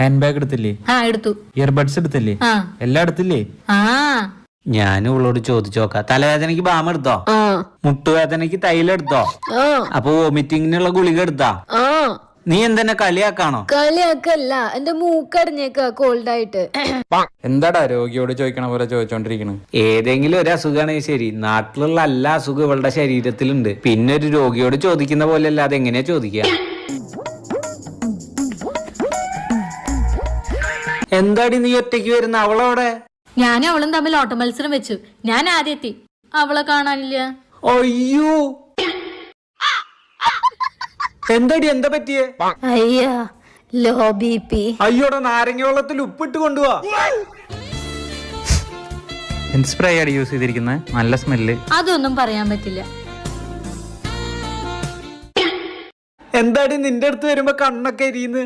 Hand bag എടുത്തില്ലേ? എടുത്തു. Earbuds എടുത്തില്ലേ? എല്ലാം എടുത്തില്ലേ? ഞാൻ ഇവളോട് ചോദിച്ചു നോക്കാം. തലവേദനക്ക് ബാം എടുത്തോ? മുട്ടുവേദനക്ക് തൈലം എടുത്തോ? അപ്പൊ വോമിറ്റിങ്ങിനുള്ള ഗുളിക എടുത്താ? നീ എന്തെന്നെ കളിയാക്കാണോ? കളിയാക്കല്ല, എന്റെ മൂക്കടഞ്ഞേക്ക കോൾഡ് ആയിട്ട്. എന്താടാ രോഗിയോട് ചോദിക്കണ പോലെ ചോദിച്ചോണ്ടിരിക്കണ? ഏതെങ്കിലും ഒരു അസുഖമാണെങ്കിൽ ശരി, നാട്ടിലുള്ള എല്ലാ അസുഖം ഇവളുടെ ശരീരത്തിലുണ്ട്. പിന്നെ ഒരു രോഗിയോട് ചോദിക്കുന്ന പോലെ അല്ലാതെ എങ്ങനെയാ ചോദിക്കുക? എന്താടി നീ ഒറ്റയ്ക്ക് വരുന്ന? അവളോടെ? ഞാനും അവളും തമ്മിൽ ഓട്ട മത്സരം വെച്ചു. ഞാൻ ആദ്യം എത്തി, അവളെ കാണാനില്ല. അയ്യോ, എന്താടി, എന്താ പറ്റിയേ? അയ്യാ, ലോ ബിപി. അയ്യോടെ, നാരങ്ങ വെള്ളത്തിൽ ഉപ്പിട്ട് കൊണ്ടുപോവാ. എന്ത് സ്പ്രേ ആണ് യൂസ് ചെയ്തിരിക്കുന്നത്? നല്ല സ്മെല്ല്. അതൊന്നും പറയാൻ പറ്റില്ല. എന്താടി നിന്റെ അടുത്ത് വരുമ്പോ കണ്ണൊക്കെ എരിയുന്നു?